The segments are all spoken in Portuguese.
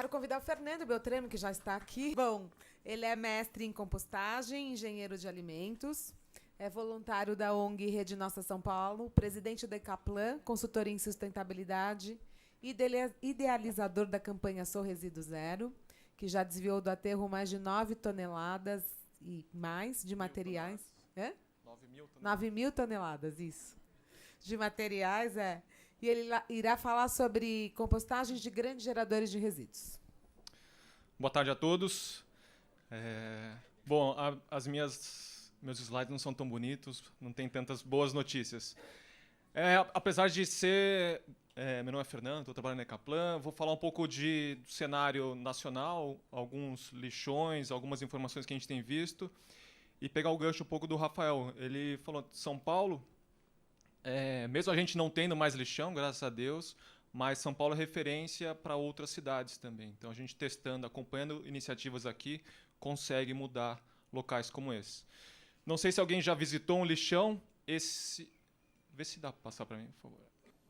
quero convidar o Fernando Beltrame, que já está aqui. Bom, ele é mestre em compostagem, engenheiro de alimentos, é voluntário da ONG Rede Nossa São Paulo, presidente da Decaplan, consultoria em sustentabilidade, idealizador da campanha Sou Resíduo Zero, que já desviou do aterro mais de 9 toneladas e mais de materiais. 9 mil toneladas, isso. De materiais, E ele irá falar sobre compostagens de grandes geradores de resíduos. Boa tarde a todos. Bom, meus slides não são tão bonitos, não tem tantas boas notícias. Apesar de ser... meu nome é Fernando, estou trabalhando na Decaplan, vou falar um pouco do cenário nacional, alguns lixões, algumas informações que a gente tem visto, e pegar o gancho um pouco do Rafael. Ele falou de São Paulo, mesmo a gente não tendo mais lixão, graças a Deus, mas São Paulo é referência para outras cidades também. Então, a gente testando, acompanhando iniciativas aqui, consegue mudar locais como esse. Não sei se alguém já visitou um lixão. Vê se dá para passar para mim, por favor.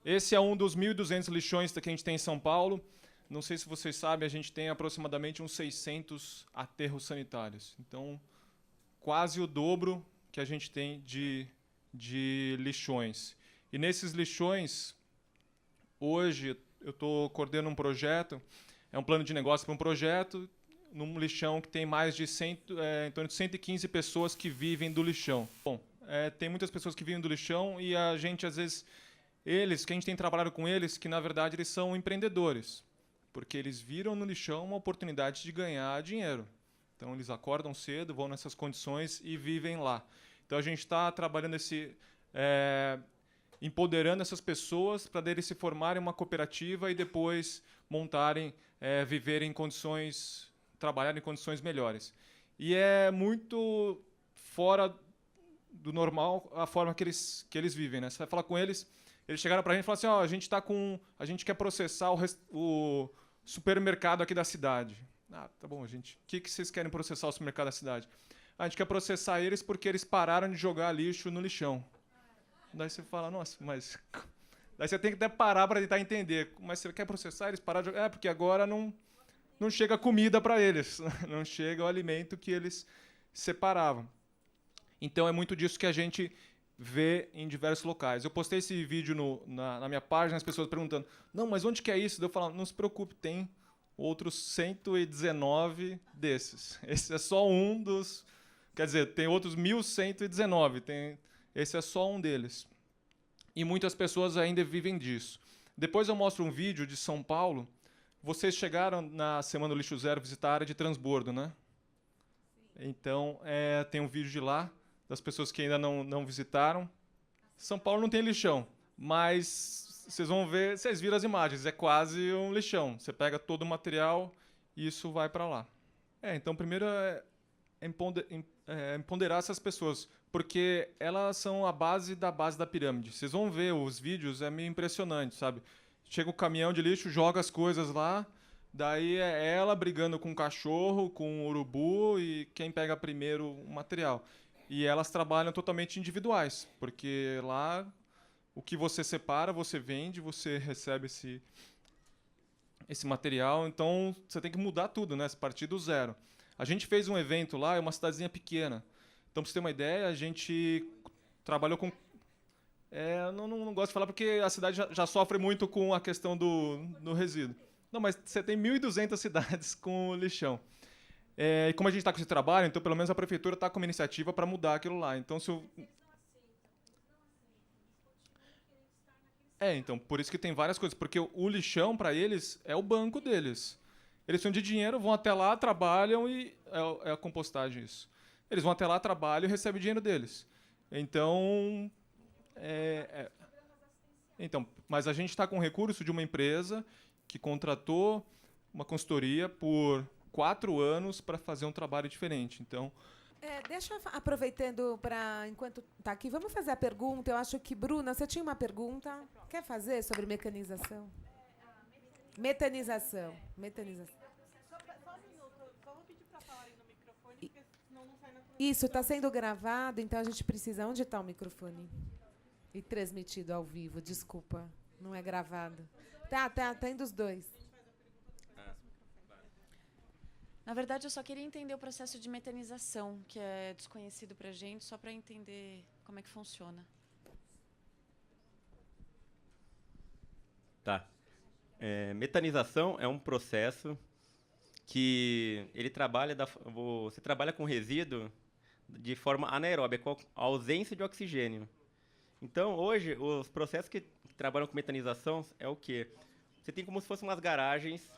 Esse é um dos 1.200 lixões que a gente tem em São Paulo. Não sei se vocês sabem, a gente tem aproximadamente uns 600 aterros sanitários. Então, quase o dobro que a gente tem de lixões. E nesses lixões, hoje eu estou coordenando um projeto, é um plano de negócio para um projeto, num lixão que tem mais de em torno de 115 pessoas que vivem do lixão. Bom, tem muitas pessoas que vivem do lixão e a gente, às vezes, que a gente tem trabalhado com eles, que na verdade eles são empreendedores, porque eles viram no lixão uma oportunidade de ganhar dinheiro. Então eles acordam cedo, vão nessas condições e vivem lá. Então a gente está trabalhando empoderando essas pessoas para eles se formarem uma cooperativa e depois montarem, viverem em condições, trabalhar em condições melhores. E é muito fora do normal a forma que eles vivem, né? Você vai falar com eles chegaram para a gente e falaram assim, a gente quer processar o supermercado aqui da cidade. Tá bom, gente. O que vocês querem processar o supermercado da cidade? A gente quer processar eles porque eles pararam de jogar lixo no lixão. Daí você fala, nossa, mas... Daí você tem que até parar para tentar entender. Mas você quer processar eles, parar de jogar? Porque agora não chega comida para eles. Não chega o alimento que eles separavam. Então é muito disso que a gente vê em diversos locais. Eu postei esse vídeo na minha página, as pessoas perguntando, não, mas onde que é isso? Daí eu falo, não se preocupe, tem outros 119 desses. Esse é só um dos... Quer dizer, tem outros 1.119. Esse é só um deles. E muitas pessoas ainda vivem disso. Depois eu mostro um vídeo de São Paulo. Vocês chegaram na Semana do Lixo Zero visitar a área de transbordo, né? Sim. Então, tem um vídeo de lá, das pessoas que ainda não visitaram. São Paulo não tem lixão, mas vocês vão ver, vocês viram as imagens, é quase um lixão. Você pega todo o material e isso vai para lá. Então, primeiro empoderar essas pessoas, porque elas são a base da pirâmide. Vocês vão ver os vídeos, é meio impressionante, sabe? Chega um caminhão de lixo, joga as coisas lá, daí é ela brigando com o cachorro, com o urubu e quem pega primeiro o material. E elas trabalham totalmente individuais, porque lá o que você separa, você vende, você recebe esse material, então você tem que mudar tudo, né? Partir do zero. A gente fez um evento lá, é uma cidadezinha pequena. Então, para você ter uma ideia, a gente trabalhou com... não gosto de falar porque a cidade já sofre muito com a questão do resíduo. Não, mas você tem 1.200 cidades com lixão. E como a gente está com esse trabalho, então pelo menos a prefeitura está com uma iniciativa para mudar aquilo lá. Então, então, por isso que tem várias coisas. Porque o lixão, para eles, é o banco deles. Eles são de dinheiro, vão até lá, trabalham e é a compostagem isso. Eles vão até lá, trabalham e recebem o dinheiro deles. Então, mas a gente está com recurso de uma empresa que contratou uma consultoria por 4 anos para fazer um trabalho diferente. Então, deixa eu, aproveitando enquanto está aqui, vamos fazer a pergunta. Eu acho que, Bruna, você tinha uma pergunta. Quer fazer sobre mecanização? Metanização. Só um minuto. Só vou pedir para falar aí no microfone, porque senão não sai na transmissão. Isso, está sendo gravado, então a gente precisa... Onde está o microfone? E transmitido ao vivo, desculpa. Não é gravado. Tá indo os dois. Na verdade, eu só queria entender o processo de metanização, que é desconhecido para a gente, só para entender como é que funciona. Tá. Metanização é um processo que ele trabalha você trabalha com resíduo de forma anaeróbia, com a ausência de oxigênio. Então, hoje, os processos que trabalham com metanização é o quê? Você tem como se fossem umas garagens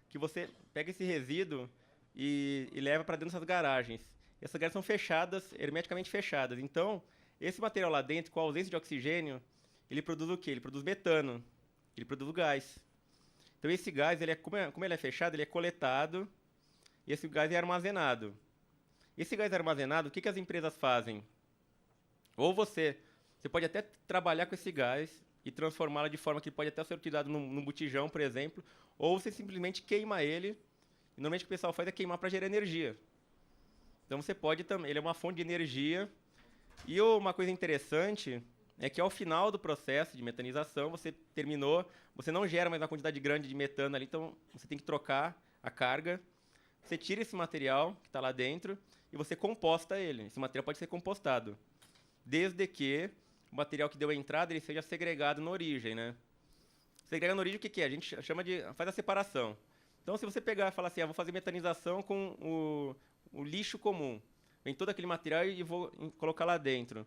que você pega esse resíduo e leva para dentro dessas garagens. Essas garagens são fechadas, hermeticamente fechadas. Então, esse material lá dentro, com a ausência de oxigênio, ele produz o quê? Ele produz metano, ele produz o gás. Então, esse gás, como ele é fechado, ele é coletado e esse gás é armazenado. Esse gás armazenado, o que as empresas fazem? Ou você pode até trabalhar com esse gás e transformá-lo de forma que pode até ser utilizado num botijão, por exemplo, ou você simplesmente queima ele. E normalmente o que o pessoal faz é queimar para gerar energia. Então você pode também, ele é uma fonte de energia. E uma coisa interessante é que ao final do processo de metanização, você terminou, você não gera mais uma quantidade grande de metano ali, então você tem que trocar a carga. Você tira esse material que está lá dentro e você composta ele. Esse material pode ser compostado, desde que o material que deu a entrada ele seja segregado na origem, né? Segregar na origem o que é? A gente faz a separação. Então, se você pegar e falar assim, vou fazer metanização com o lixo comum, vem todo aquele material e vou colocar lá dentro.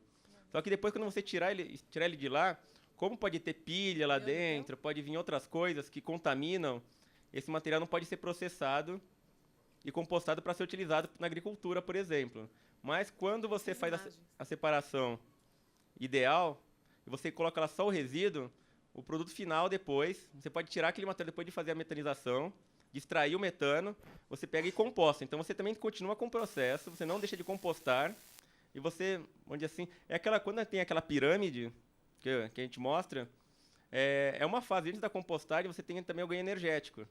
Só que depois, quando você tirar ele de lá, como pode ter pilha lá dentro, pode vir outras coisas que contaminam, esse material não pode ser processado e compostado para ser utilizado na agricultura, por exemplo. Mas quando você faz a separação ideal, e você coloca lá só o resíduo, o produto final depois, você pode tirar aquele material depois de fazer a metanização, extrair o metano, você pega e composta. Então você também continua com o processo, você não deixa de compostar, e você, onde assim, quando tem aquela pirâmide que a gente mostra, é uma fase antes da compostagem, você tem também o ganho energético.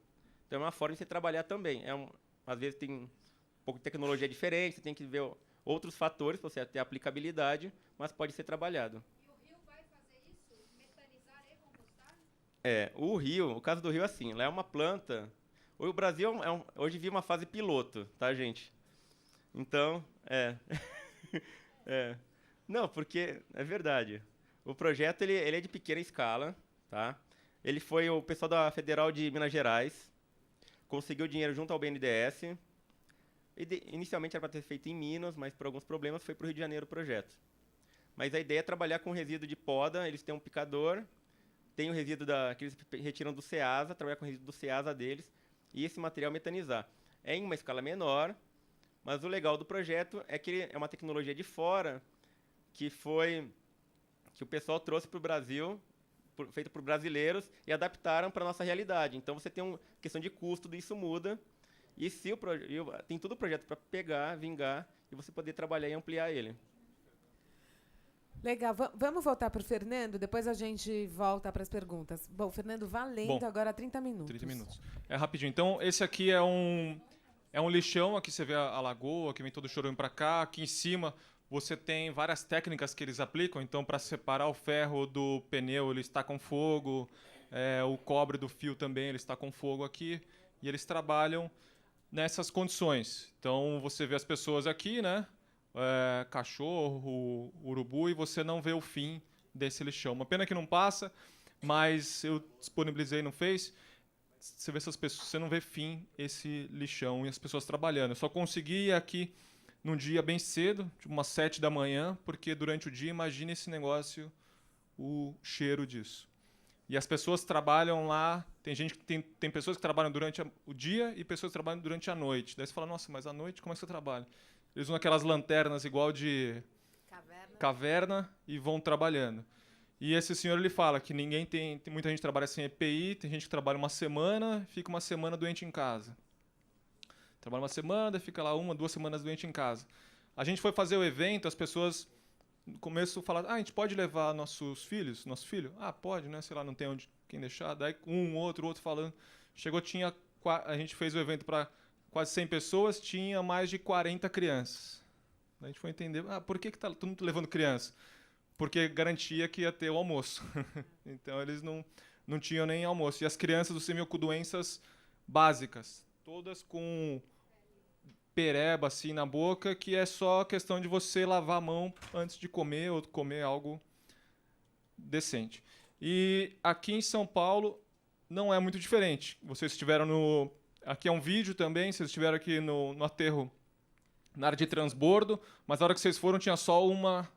Então é uma forma de você trabalhar também. Às vezes tem um pouco de tecnologia diferente, você tem que ver outros fatores para você ter aplicabilidade, mas pode ser trabalhado. E o rio vai fazer isso? Metanizar e compostar? O caso do rio é assim, lá é uma planta. O Brasil hoje vive uma fase piloto, tá, gente? Então, Não, porque é verdade. O projeto ele é de pequena escala, tá? Ele foi o pessoal da Federal de Minas Gerais, conseguiu dinheiro junto ao BNDES. Inicialmente era para ter feito em Minas, mas por alguns problemas foi para o Rio de Janeiro o projeto. Mas a ideia é trabalhar com resíduo de poda, eles têm um picador, tem o resíduo que eles retiram do Ceasa, trabalhar com o resíduo do Ceasa deles, e esse material metanizar. É em uma escala menor, mas o legal do projeto é que ele é uma tecnologia de fora, que o pessoal trouxe para o Brasil, feito por brasileiros, e adaptaram para a nossa realidade. Então você tem uma questão de custo, isso muda, e tem todo o projeto para pegar, vingar, e você poder trabalhar e ampliar ele. Legal. Vamos voltar para o Fernando, depois a gente volta para as perguntas. Bom, Fernando, valendo agora 30 minutos. 30 minutos. É rapidinho. Então, esse aqui é um lixão. Aqui você vê a lagoa, que vem todo o chorume para cá. Aqui em cima você tem várias técnicas que eles aplicam. Então, para separar o ferro do pneu, ele está com fogo. O cobre do fio também, ele está com fogo aqui. E eles trabalham nessas condições. Então, você vê as pessoas aqui, né? Cachorro, urubu, e você não vê o fim desse lixão. Uma pena que não passa, mas eu disponibilizei no Face. Você vê essas pessoas, você não vê fim esse lixão e as pessoas trabalhando. Eu só consegui ir aqui num dia bem cedo, tipo umas 7 da manhã, porque durante o dia, imagina esse negócio, o cheiro disso. E as pessoas trabalham lá, tem pessoas que trabalham durante o dia e pessoas que trabalham durante a noite. Daí você fala, nossa, mas à noite como é que você trabalha? Eles usam aquelas lanternas igual de caverna e vão trabalhando. E esse senhor ele fala que tem muita gente que trabalha sem EPI, tem gente que trabalha uma semana, fica uma semana doente em casa. Trabalha uma semana, fica lá 1, 2 semanas doente em casa. A gente foi fazer o evento, as pessoas no começo falaram, a gente pode levar nosso filho? Pode, né? Sei lá, não tem quem deixar. Daí outro falando. Chegou, a gente fez o evento para quase 100 pessoas, tinha mais de 40 crianças. A gente foi entender, por que tá todo mundo levando criança? Porque garantia que ia ter o almoço. Então, eles não tinham nem almoço. E as crianças, você viu, com doenças básicas, todas com pereba assim na boca, que é só questão de você lavar a mão antes de comer ou comer algo decente. E aqui em São Paulo não é muito diferente. Vocês estiveram no... Aqui é um vídeo também, vocês estiveram aqui no aterro, na área de transbordo, mas na hora que vocês foram tinha só uma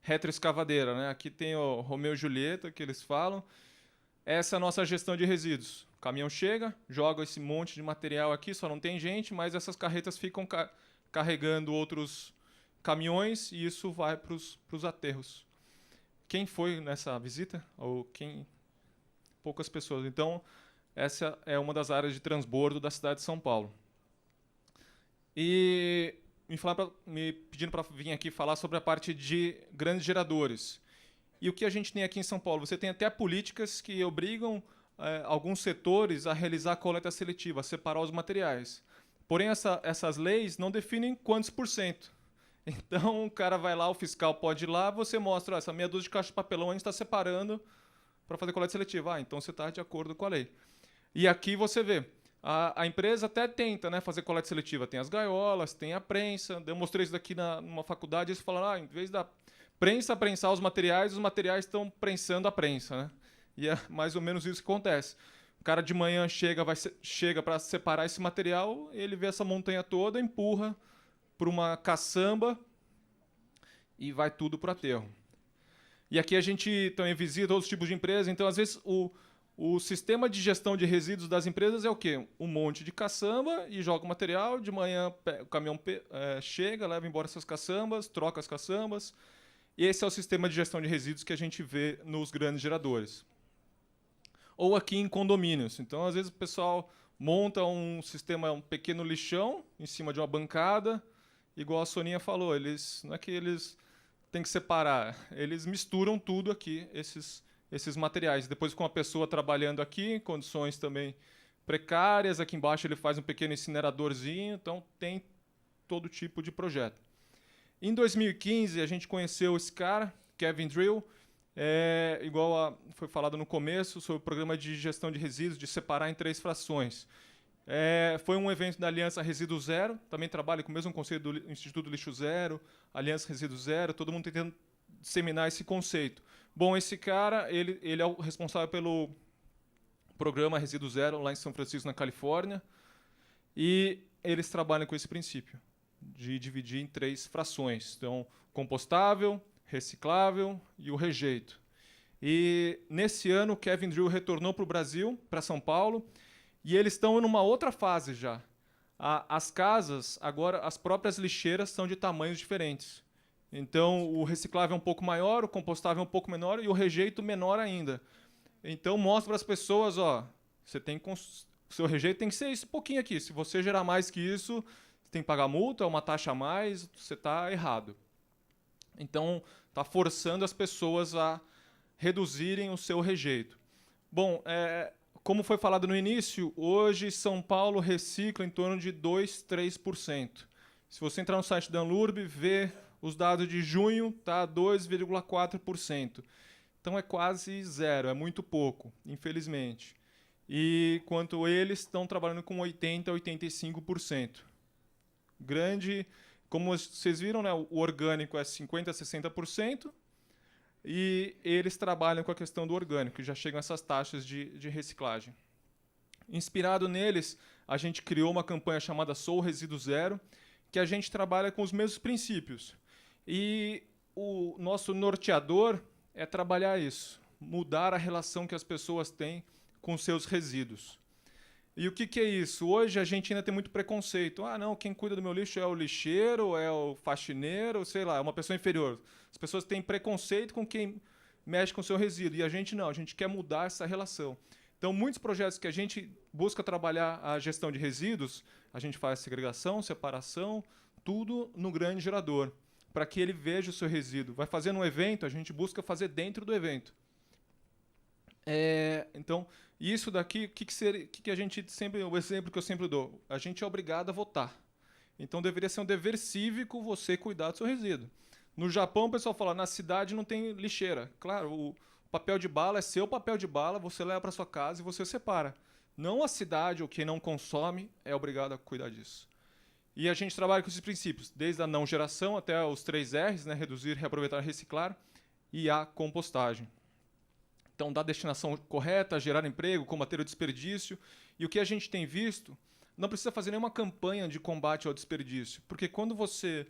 retroescavadeira, né? Aqui tem o Romeu e Julieta, que eles falam. Essa é a nossa gestão de resíduos. O caminhão chega, joga esse monte de material aqui, só não tem gente, mas essas carretas ficam carregando outros caminhões e isso vai para os aterros. Quem foi nessa visita? Ou quem? Poucas pessoas. Então, essa é uma das áreas de transbordo da cidade de São Paulo. E me pedindo para vir aqui falar sobre a parte de grandes geradores. E o que a gente tem aqui em São Paulo? Você tem até políticas que obrigam alguns setores a realizar a coleta seletiva, a separar os materiais. Porém, essas leis não definem quantos por cento. Então, o cara vai lá, o fiscal pode ir lá, você mostra, essa meia dúzia de caixa de papelão a gente está separando para fazer coleta seletiva. Então, você está de acordo com a lei. E aqui você vê, a empresa até tenta, né, fazer coleta seletiva. Tem as gaiolas, tem a prensa. Eu mostrei isso daqui numa faculdade, eles falaram, em vez da prensa prensar os materiais estão prensando a prensa, né? E é mais ou menos isso que acontece. O cara de manhã chega para separar esse material, ele vê essa montanha toda, empurra para uma caçamba e vai tudo para o aterro. E aqui a gente também visita outros tipos de empresas, então às vezes o sistema de gestão de resíduos das empresas é o quê? Um monte de caçamba e joga o material, de manhã o caminhão chega, leva embora essas caçambas, troca as caçambas. E esse é o sistema de gestão de resíduos que a gente vê nos grandes geradores. Ou aqui em condomínios. Então, às vezes, o pessoal monta um sistema, um pequeno lixão em cima de uma bancada, igual a Soninha falou, não é que eles têm que separar, eles misturam tudo aqui, esses materiais. Depois, com a pessoa trabalhando aqui, em condições também precárias, aqui embaixo ele faz um pequeno incineradorzinho, então tem todo tipo de projeto. Em 2015, a gente conheceu esse cara, Kevin Drill, foi falado no começo, sobre o programa de gestão de resíduos, de separar em 3 frações. Foi um evento da Aliança Resíduo Zero, também trabalha com o mesmo conceito do Instituto Lixo Zero, Aliança Resíduo Zero, todo mundo tentando disseminar esse conceito. Bom, esse cara, ele é o responsável pelo programa Resíduo Zero lá em São Francisco, na Califórnia, e eles trabalham com esse princípio de dividir em 3 frações. Então, compostável, reciclável e o rejeito. E nesse ano, o Kevin Drill retornou para o Brasil, para São Paulo, e eles estão numa outra fase já. As casas, agora, as próprias lixeiras são de tamanhos diferentes. Então, o reciclável é um pouco maior, o compostável é um pouco menor e o rejeito menor ainda. Então, mostra para as pessoas, seu rejeito tem que ser esse pouquinho aqui. Se você gerar mais que isso, tem que pagar multa, uma taxa a mais, você está errado. Então, está forçando as pessoas a reduzirem o seu rejeito. Bom, como foi falado no início, hoje São Paulo recicla em torno de 2%, 3%. Se você entrar no site da Anlurb, ver os dados de junho, está 2,4%. Então, é quase zero, é muito pouco, infelizmente. E quanto eles estão trabalhando com 80% a 85%. Grande, como vocês viram, né, o orgânico é 50% a 60%, e eles trabalham com a questão do orgânico, que já chegam a essas taxas de reciclagem. Inspirado neles, a gente criou uma campanha chamada Sou Resíduo Zero, que a gente trabalha com os mesmos princípios. E o nosso norteador é trabalhar isso, mudar a relação que as pessoas têm com seus resíduos. E o que é isso? Hoje a gente ainda tem muito preconceito. Não, quem cuida do meu lixo é o lixeiro, é o faxineiro, sei lá, é uma pessoa inferior. As pessoas têm preconceito com quem mexe com o seu resíduo. E a gente não, a gente quer mudar essa relação. Então, muitos projetos que a gente busca trabalhar a gestão de resíduos, a gente faz segregação, separação, tudo no grande gerador, para que ele veja o seu resíduo. Vai fazer um evento, a gente busca fazer dentro do evento. Então, isso daqui, que a gente sempre, o exemplo que eu sempre dou, a gente é obrigado a votar. Então, deveria ser um dever cívico você cuidar do seu resíduo. No Japão, o pessoal fala, na cidade não tem lixeira. Claro, o papel de bala é seu papel de bala, você leva para sua casa e você separa. Não a cidade ou quem não consome é obrigado a cuidar disso. E a gente trabalha com esses princípios, desde a não geração até os 3 R's, né, reduzir, reaproveitar, reciclar, e a compostagem. Então, dar a destinação correta, gerar emprego, combater o desperdício. E o que a gente tem visto, não precisa fazer nenhuma campanha de combate ao desperdício, porque quando você,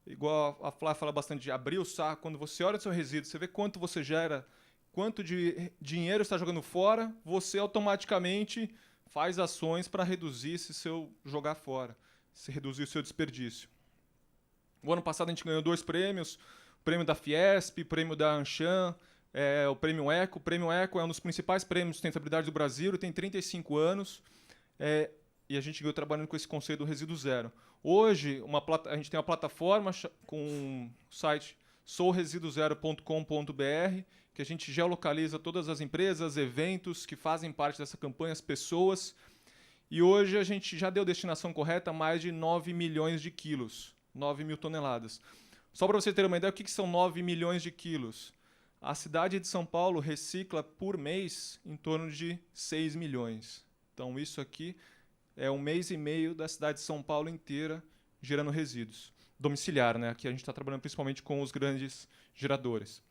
igual a Flá fala bastante de abrir o saco, quando você olha o seu resíduo, você vê quanto você gera, quanto de dinheiro está jogando fora, você automaticamente faz ações para reduzir esse seu jogar fora, se reduzir o seu desperdício. O ano passado a gente ganhou 2 prêmios, o prêmio da Fiesp, o prêmio da Anshan, o Prêmio Eco. O Prêmio Eco é um dos principais prêmios de sustentabilidade do Brasil, tem 35 anos, e a gente ganhou trabalhando com esse conceito do resíduo zero. Hoje, a gente tem uma plataforma com o site souresiduzero.com.br, que a gente geolocaliza todas as empresas, eventos que fazem parte dessa campanha, as pessoas. E hoje a gente já deu destinação correta a mais de 9 milhões de quilos, 9 mil toneladas. Só para você ter uma ideia, o que são 9 milhões de quilos? A cidade de São Paulo recicla por mês em torno de 6 milhões. Então isso aqui é 1 mês e meio da cidade de São Paulo inteira gerando resíduos. Domiciliar, né? Aqui a gente está trabalhando principalmente com os grandes geradores.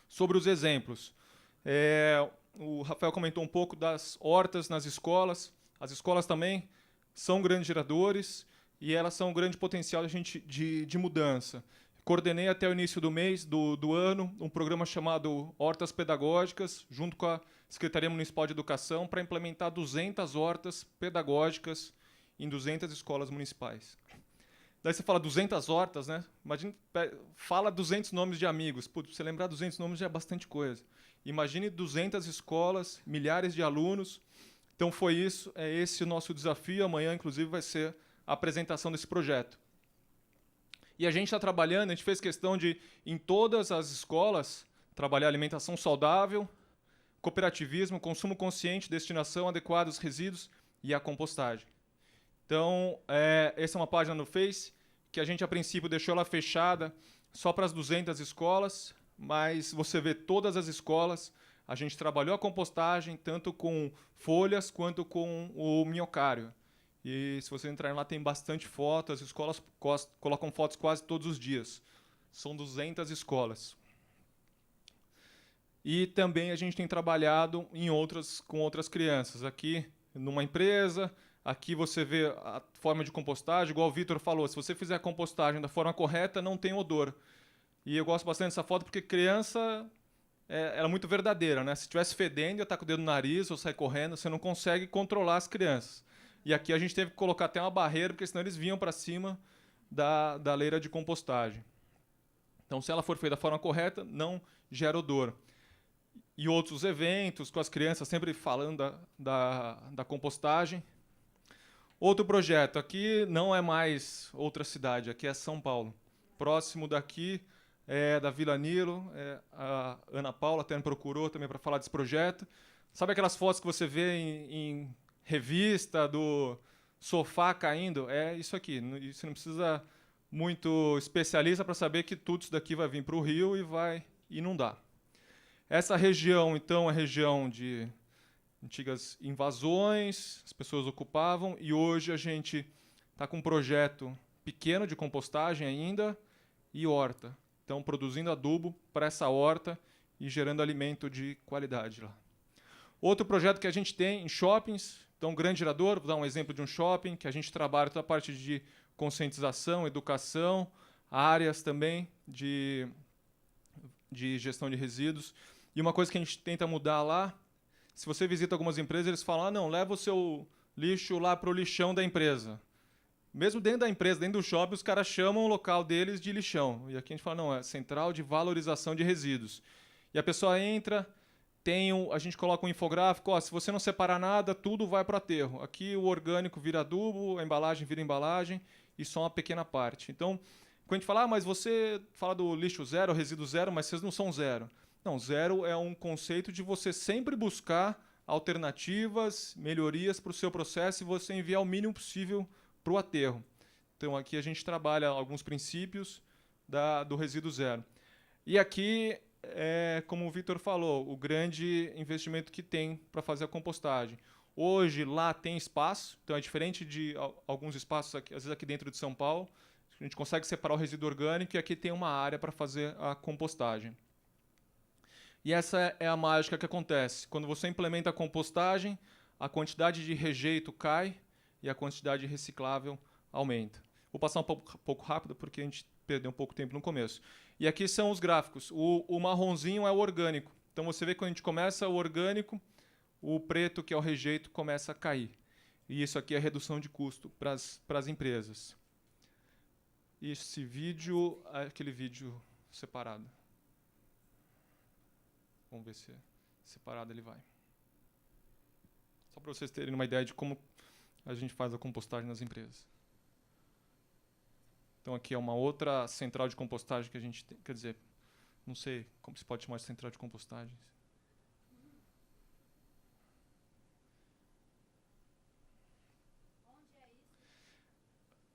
Sobre os exemplos, o Rafael comentou um pouco das hortas nas escolas. As escolas também são grandes geradores e elas são um grande potencial de mudança. Coordenei até o início do mês, do ano, um programa chamado Hortas Pedagógicas, junto com a Secretaria Municipal de Educação, para implementar 200 hortas pedagógicas em 200 escolas municipais. Daí você fala 200 hortas, né? Imagina, fala 200 nomes de amigos. Putz, você lembrar 200 nomes já é bastante coisa. Imagine 200 escolas, milhares de alunos. Então foi isso, é esse o nosso desafio. Amanhã, inclusive, vai ser a apresentação desse projeto. E a gente está trabalhando, a gente fez questão de, em todas as escolas, trabalhar alimentação saudável, cooperativismo, consumo consciente, destinação adequada dos resíduos e a compostagem. Então, essa é uma página no Face, que a gente, a princípio, deixou ela fechada só para as 200 escolas, mas você vê todas as escolas, a gente trabalhou a compostagem, tanto com folhas quanto com o minhocário. E se você entrar lá, tem bastante fotos. As escolas colocam fotos quase todos os dias. São 200 escolas. E também a gente tem trabalhado com outras crianças. Aqui, numa empresa, aqui você vê a forma de compostagem. Igual o Vitor falou, se você fizer a compostagem da forma correta, não tem odor. E eu gosto bastante dessa foto porque criança ela é muito verdadeira, né? Se estivesse fedendo, ia estar com o dedo no nariz ou sair correndo, você não consegue controlar as crianças. E aqui a gente teve que colocar até uma barreira, porque senão eles vinham para cima da leira de compostagem. Então, se ela for feita da forma correta, não gera odor. E outros eventos, com as crianças sempre falando da compostagem. Outro projeto, aqui não é mais outra cidade, aqui é São Paulo. Próximo daqui é da Vila Nilo, a Ana Paula até me procurou também para falar desse projeto. Sabe aquelas fotos que você vê em revista do sofá caindo? É isso aqui. Você não precisa muito especialista para saber que tudo isso daqui vai vir para o rio e vai inundar. Essa região, então, é região de antigas invasões, as pessoas ocupavam, e hoje a gente está com um projeto pequeno de compostagem ainda e horta. Então, produzindo adubo para essa horta e gerando alimento de qualidade lá. Outro projeto que a gente tem em shoppings, então, grande gerador, vou dar um exemplo de um shopping, que a gente trabalha toda a parte de conscientização, educação, áreas também de gestão de resíduos. E uma coisa que a gente tenta mudar lá, se você visita algumas empresas, eles falam, não, leva o seu lixo lá para o lixão da empresa. Mesmo dentro da empresa, dentro do shopping, os caras chamam o local deles de lixão. E aqui a gente fala, não, é central de valorização de resíduos. E a pessoa entra, a gente coloca um infográfico, se você não separar nada, tudo vai para o aterro. Aqui o orgânico vira adubo, a embalagem vira embalagem, e só uma pequena parte. Então, quando a gente fala, mas você fala do lixo zero, resíduo zero, mas vocês não são zero. Não, zero é um conceito de você sempre buscar alternativas, melhorias para o seu processo e você enviar o mínimo possível para o aterro. Então, aqui a gente trabalha alguns princípios do resíduo zero. E aqui, como o Vitor falou, o grande investimento que tem para fazer a compostagem. Hoje lá tem espaço, então é diferente de alguns espaços, aqui, às vezes aqui dentro de São Paulo, a gente consegue separar o resíduo orgânico e aqui tem uma área para fazer a compostagem. E essa é a mágica que acontece. Quando você implementa a compostagem, a quantidade de rejeito cai e a quantidade reciclável aumenta. Vou passar um pouco rápido porque a gente perdeu um pouco de tempo no começo. E aqui são os gráficos. O marronzinho é o orgânico. Então você vê que quando a gente começa o orgânico, o preto, que é o rejeito, começa a cair. E isso aqui é redução de custo para as empresas. Esse vídeo, aquele vídeo separado. Vamos ver se separado ele vai. Só para vocês terem uma ideia de como a gente faz a compostagem nas empresas. Então aqui é uma outra central de compostagem que a gente tem, quer dizer, não sei como se pode chamar de central de compostagem.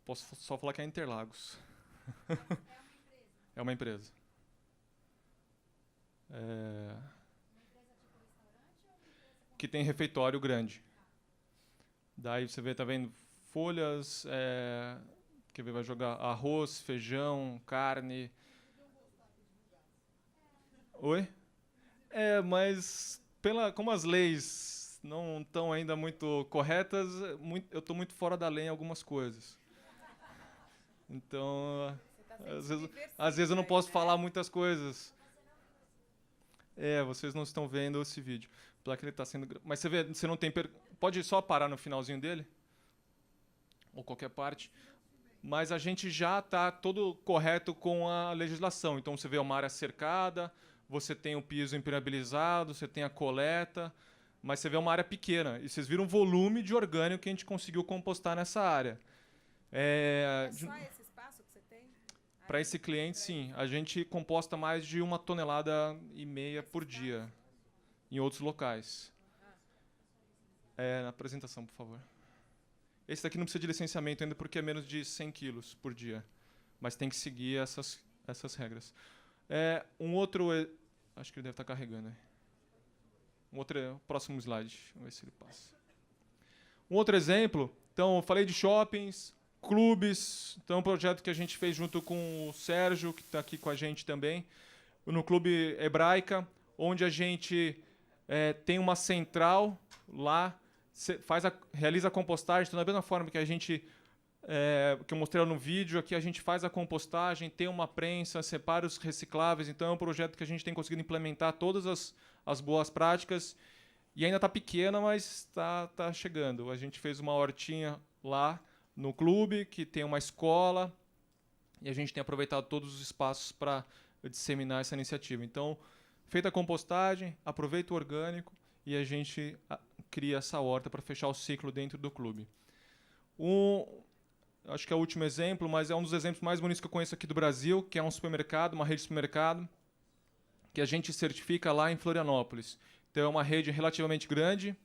Posso só falar que é Interlagos. É uma empresa. Que tem refeitório grande. Daí você vê, tá vendo folhas, que vai jogar arroz, feijão, carne. Oi? Mas como as leis não estão ainda muito corretas, eu estou muito fora da lei em algumas coisas. Então, às vezes eu não posso falar muitas coisas. Vocês não estão vendo esse vídeo. Que ele tá sendo. Mas você vê, você não tem. Pode só parar no finalzinho dele? Ou qualquer parte. Mas a gente já está todo correto com a legislação. Então você vê uma área cercada, você tem o piso impermeabilizado, você tem a coleta, mas você vê uma área pequena. E vocês viram o volume de orgânico que a gente conseguiu compostar nessa área. É só esse espaço que você tem? Para esse cliente, sim. A gente composta mais de 1,5 toneladas por dia em outros locais. Na apresentação, por favor. Esse daqui não precisa de licenciamento ainda porque é menos de 100 quilos por dia. Mas tem que seguir essas regras. Um outro... Acho que ele deve estar carregando. Próximo slide. Vamos ver se ele passa. Um outro exemplo. Então, eu falei de shoppings, clubes. Então, um projeto que a gente fez junto com o Sérgio, que está aqui com a gente também, no Clube Hebraica, onde a gente tem uma central lá, realiza a compostagem. Então, da mesma forma que a gente que eu mostrei no vídeo, aqui a gente faz a compostagem, tem uma prensa, separa os recicláveis. Então, é um projeto que a gente tem conseguido implementar todas as boas práticas. E ainda está pequena, mas está chegando. A gente fez uma hortinha lá no clube, que tem uma escola, e a gente tem aproveitado todos os espaços para disseminar essa iniciativa. Então, feita a compostagem, aproveita o orgânico e a gente cria essa horta para fechar o ciclo dentro do clube. Acho que é o último exemplo, mas é um dos exemplos mais bonitos que eu conheço aqui do Brasil, que é um supermercado, uma rede de supermercado, que a gente certifica lá em Florianópolis. Então, é uma rede relativamente grande.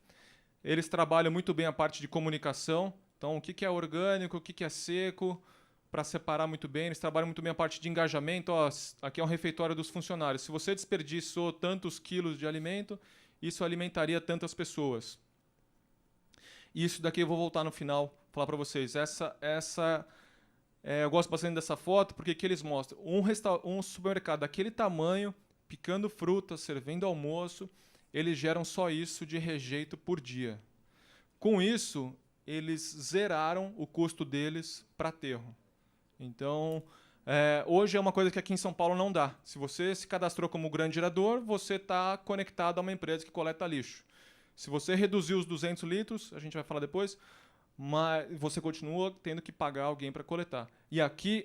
Eles trabalham muito bem a parte de comunicação. Então, o que é orgânico, o que é seco, para separar muito bem. Eles trabalham muito bem a parte de engajamento. Aqui é um refeitório dos funcionários. Se você desperdiçou tantos quilos de alimento, isso alimentaria tantas pessoas. Isso daqui eu vou voltar no final, falar para vocês. Eu gosto bastante dessa foto, porque que eles mostram um supermercado daquele tamanho, picando frutas, servindo almoço, eles geram só isso de rejeito por dia. Com isso, eles zeraram o custo deles para aterro. Então, hoje é uma coisa que aqui em São Paulo não dá. Se você se cadastrou como grande gerador, você está conectado a uma empresa que coleta lixo. Se você reduzir os 200 litros, a gente vai falar depois, mas você continua tendo que pagar alguém para coletar. E aqui,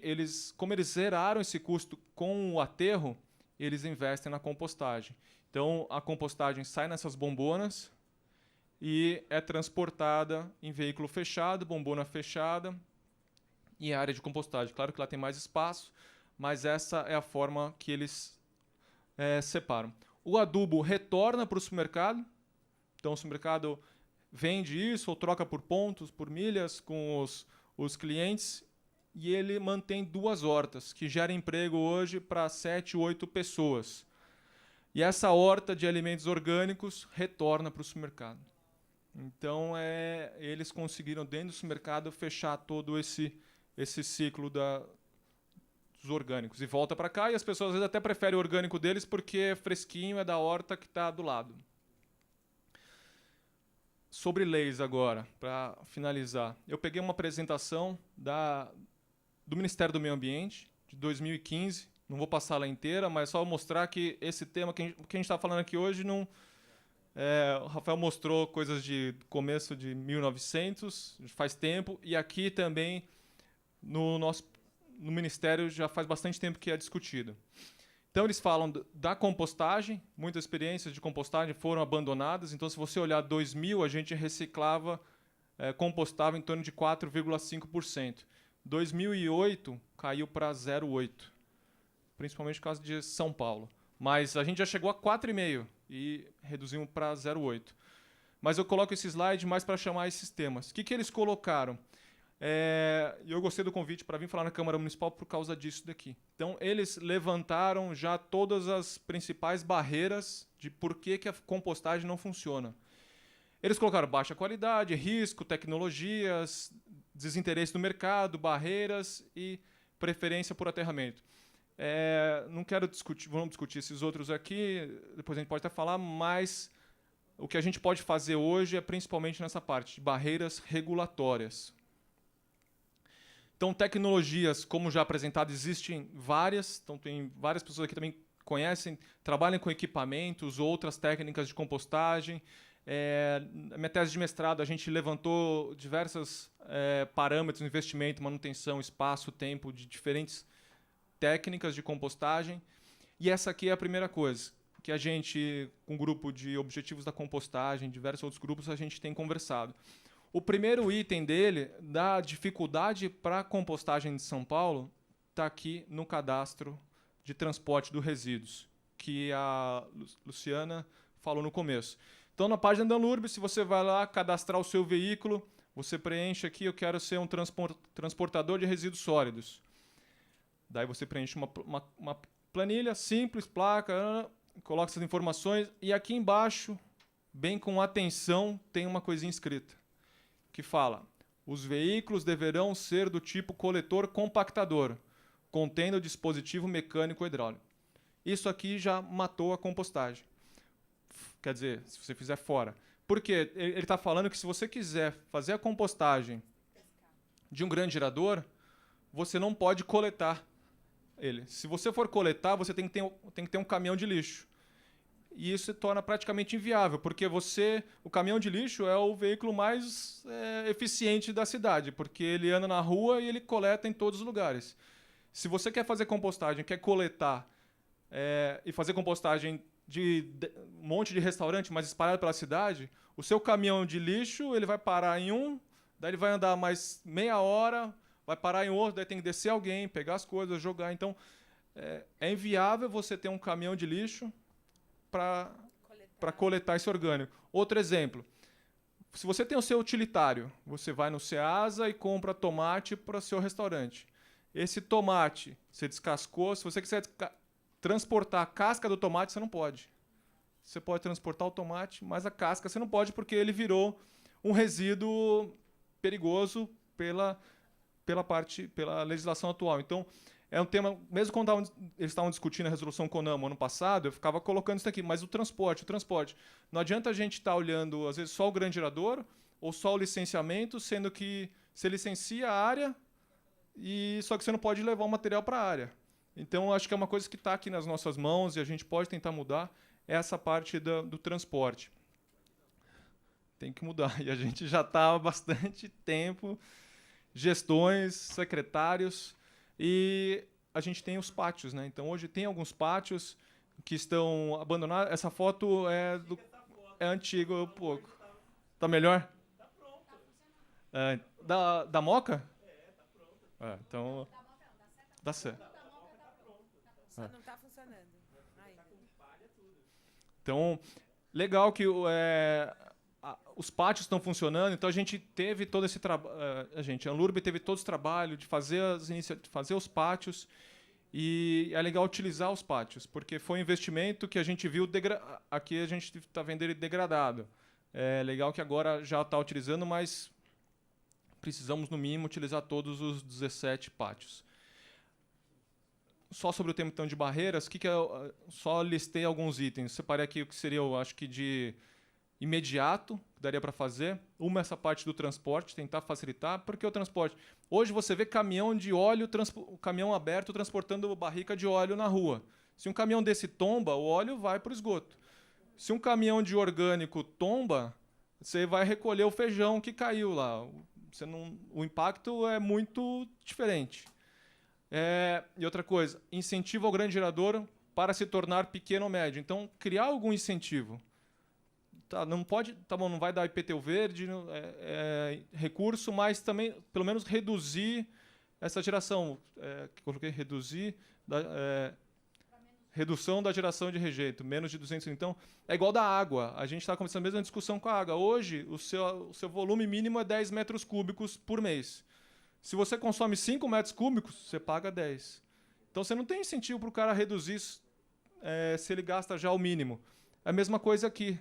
como eles zeraram esse custo com o aterro, eles investem na compostagem. Então, a compostagem sai nessas bombonas e é transportada em veículo fechado, bombona fechada e área de compostagem. Claro que lá tem mais espaço, mas essa é a forma que eles separam. O adubo retorna para o supermercado. Então, o supermercado vende isso ou troca por pontos, por milhas com os clientes, e ele mantém 2 hortas, que gera emprego hoje para 7, 8 pessoas. E essa horta de alimentos orgânicos retorna para o supermercado. Então, eles conseguiram, dentro desse mercado, fechar todo esse ciclo dos orgânicos. E volta para cá, e as pessoas às vezes até preferem o orgânico deles porque é fresquinho, é da horta que está do lado. Sobre leis agora, para finalizar. Eu peguei uma apresentação do Ministério do Meio Ambiente, de 2015. Não vou passar ela inteira, mas só mostrar que esse tema que a gente está falando aqui hoje não... o Rafael mostrou coisas de começo de 1900, faz tempo, e aqui também no Ministério já faz bastante tempo que é discutido. Então, eles falam da compostagem, muitas experiências de compostagem foram abandonadas, então, se você olhar 2000, a gente reciclava, compostava em torno de 4,5%. 2008, caiu para 0,8%, principalmente no caso de São Paulo. Mas a gente já chegou a 4,5% e reduzimos para 0,8%. Mas eu coloco esse slide mais para chamar esses temas. O que eles colocaram? Eu gostei do convite para vir falar na Câmara Municipal por causa disso daqui. Então, eles levantaram já todas as principais barreiras de por que a compostagem não funciona. Eles colocaram baixa qualidade, risco, tecnologias, desinteresse no mercado, barreiras e preferência por aterramento. Não quero discutir, vamos discutir esses outros aqui, depois a gente pode até falar, mas o que a gente pode fazer hoje é principalmente nessa parte de barreiras regulatórias. Então, tecnologias, como já apresentado, existem várias. Então, tem várias pessoas aqui também conhecem, trabalham com equipamentos, outras técnicas de compostagem. Na minha tese de mestrado, a gente levantou diversos parâmetros, investimento, manutenção, espaço, tempo, de diferentes técnicas de compostagem. E essa aqui é a primeira coisa que a gente, com o grupo de objetivos da compostagem, diversos outros grupos, a gente tem conversado. O primeiro item dele, da dificuldade para a compostagem de São Paulo, está aqui no cadastro de transporte dos resíduos, que a Luciana falou no começo. Então, na página da Anlurb, se você vai lá cadastrar o seu veículo, você preenche aqui, eu quero ser um transportador de resíduos sólidos. Daí você preenche uma planilha simples, placa, coloca essas informações, e aqui embaixo, bem com atenção, tem uma coisinha escrita, que fala: os veículos deverão ser do tipo coletor compactador, contendo dispositivo mecânico hidráulico. Isso aqui já matou a compostagem. Quer dizer, se você fizer fora. Por quê? Ele está falando que se você quiser fazer a compostagem de um grande gerador, você não pode coletar ele. Se você for coletar, você tem que ter um caminhão de lixo. E isso se torna praticamente inviável, porque o caminhão de lixo é o veículo mais eficiente da cidade, porque ele anda na rua e ele coleta em todos os lugares. Se você quer fazer compostagem, quer coletar e fazer compostagem de um monte de restaurante, mas espalhado pela cidade, o seu caminhão de lixo ele vai parar em um, daí ele vai andar mais meia hora, vai parar em outro, daí tem que descer alguém, pegar as coisas, jogar. Então, é inviável você ter um caminhão de lixo para coletar esse orgânico. Outro exemplo, se você tem o seu utilitário, você vai no Ceasa e compra tomate para o seu restaurante. Esse tomate, você descascou, se você quiser transportar a casca do tomate, você não pode. Você pode transportar o tomate, mas a casca você não pode, porque ele virou um resíduo perigoso pela legislação atual. Então, é um tema, mesmo quando eles estavam discutindo a resolução CONAMA ano passado, eu ficava colocando isso aqui, mas o transporte. Não adianta a gente estar olhando, às vezes, só o grande gerador ou só o licenciamento, sendo que você licencia a área, só que você não pode levar o material para a área. Então, acho que é uma coisa que está aqui nas nossas mãos e a gente pode tentar mudar essa parte do transporte. Tem que mudar. E a gente já está há bastante tempo, gestões, secretários, e a gente tem os pátios, né? Então, hoje tem alguns pátios que estão abandonados. Essa foto é antiga um pouco. Tá melhor? Tá pronto. Da Moca? Tá pronto. Então, dá certo. Só não está funcionando ainda. Então, legal que os pátios estão funcionando, então a gente teve todo esse trabalho, a Anlurb teve todo esse trabalho de fazer fazer os pátios, e é legal utilizar os pátios, porque foi um investimento que a gente viu, aqui a gente está vendo ele degradado. É legal que agora já está utilizando, mas precisamos, no mínimo, utilizar todos os 17 pátios. Só sobre o tema então, de barreiras, só listei alguns itens. Separei aqui o que seria, eu acho que de imediato, que daria para fazer. Uma, essa parte do transporte, tentar facilitar. Porque o transporte... Hoje você vê caminhão de óleo, caminhão aberto transportando barrica de óleo na rua. Se um caminhão desse tomba, o óleo vai para o esgoto. Se um caminhão de orgânico tomba, você vai recolher o feijão que caiu lá. O impacto é muito diferente. E outra coisa, incentivo ao grande gerador para se tornar pequeno ou médio. Então, criar algum incentivo. Não pode, bom, não vai dar IPTU verde, recurso, mas também, pelo menos, reduzir essa geração. Coloquei reduzir... redução da geração de rejeito, menos de 200. Então, é igual da água. A gente está começando a mesma discussão com a água. Hoje, o seu volume mínimo é 10 metros cúbicos por mês. Se você consome 5 metros cúbicos, você paga 10. Então, você não tem incentivo para o cara reduzir se ele gasta já o mínimo. É a mesma coisa aqui.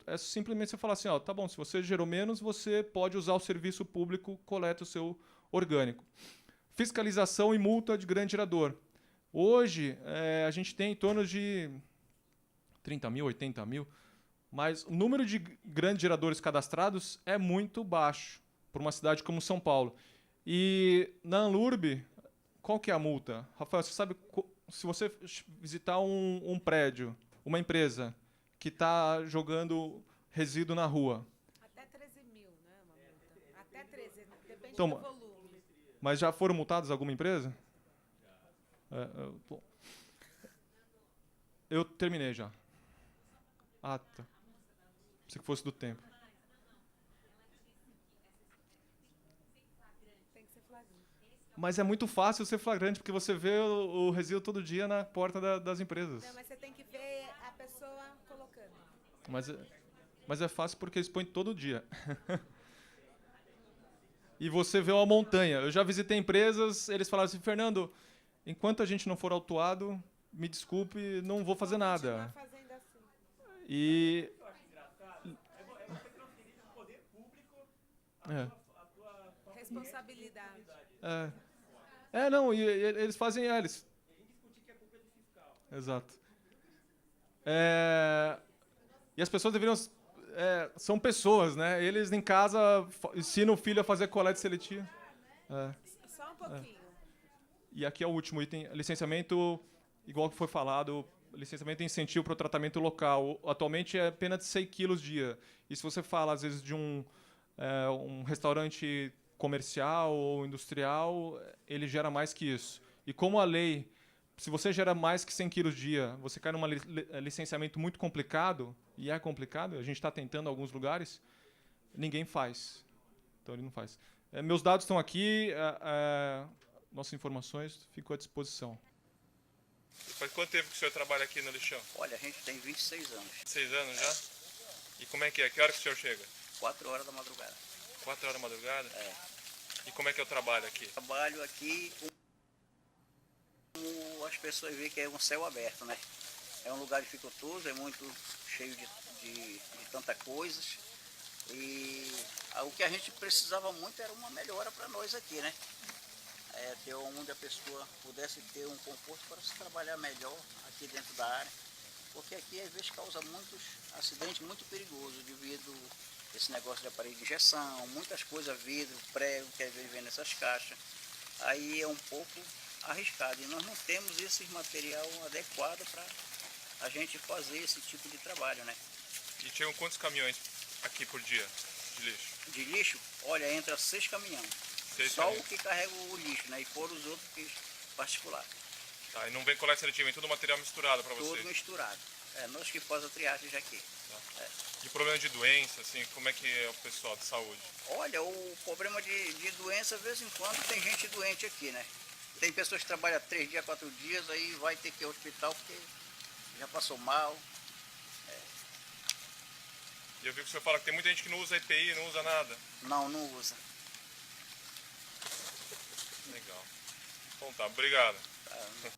É simplesmente você falar assim, tá bom, se você gerou menos, você pode usar o serviço público, coleta o seu orgânico. Fiscalização e multa de grande gerador. Hoje, a gente tem em torno de 30 mil, 80 mil, mas o número de grandes geradores cadastrados é muito baixo para uma cidade como São Paulo. E na Anlurb, qual que é a multa? Rafael, você sabe, se você visitar um prédio, uma empresa que está jogando resíduo na rua... Até 13 mil, né? Uma multa. Até 13, depende então, do volume. Mas já foram multados alguma empresa? Bom. Eu terminei já. Tá. Pensei que fosse do tempo. Tem que ser flagrante. Mas é muito fácil ser flagrante, porque você vê o resíduo todo dia na porta das empresas. Não, mas você tem que ver a pessoa colocando. Mas é fácil porque eles põem todo dia. E você vê uma montanha. Eu já visitei empresas, eles falaram assim, Fernando... Enquanto a gente não for autuado, me desculpe, não vou fazer nada. Fazendo assim. E... Responsabilidade. Não, e eles fazem eles. Exato. E as pessoas deveriam... são pessoas, né? Eles em casa ensinam o filho a fazer coleta seletiva. Só um pouquinho. E aqui é o último item, licenciamento, igual que foi falado, licenciamento e incentivo para o tratamento local. Atualmente é pena de 6 quilos dia. E se você fala, às vezes, de um restaurante comercial ou industrial, ele gera mais que isso. E como a lei, se você gera mais que 100 quilos dia, você cai num licenciamento muito complicado, e é complicado, a gente está tentando em alguns lugares, ninguém faz. Então, ele não faz. Meus dados estão aqui... nossas informações ficam à disposição. Faz quanto tempo que o senhor trabalha aqui no lixão? Olha, a gente tem 26 anos. 6 anos já? E como é que é? Que hora que o senhor chega? 4 horas da madrugada. 4 horas da madrugada? E como é que é o trabalho aqui? Trabalho aqui como as pessoas veem que é um céu aberto, né? É um lugar dificultoso, é muito cheio de tanta coisas. E o que a gente precisava muito era uma melhora para nós aqui, né? Ter onde a pessoa pudesse ter um conforto para se trabalhar melhor aqui dentro da área, porque aqui às vezes causa muitos acidentes muito perigosos devido a esse negócio de aparelho de injeção, muitas coisas, vidro, prego, que às vezes vem nessas caixas, aí é um pouco arriscado e nós não temos esse material adequado para a gente fazer esse tipo de trabalho, né? E chegam quantos caminhões aqui por dia de lixo? De lixo, olha, entra 6 caminhões. Só o que carrega o lixo, né? E fora os outros que particulares. Tá, e não vem coleta seletiva, vem todo material misturado para vocês? Tudo misturado. Nós que fazemos a triagem aqui. Tá. E problema de doença, assim, como é que é o pessoal de saúde? Olha, o problema de doença, de vez em quando, tem gente doente aqui, né? Tem pessoas que trabalham 3 dias, 4 dias, aí vai ter que ir ao hospital porque já passou mal. E eu vi que o senhor fala que tem muita gente que não usa EPI, não usa nada. Não usa. Legal. Então tá, obrigado. Tá.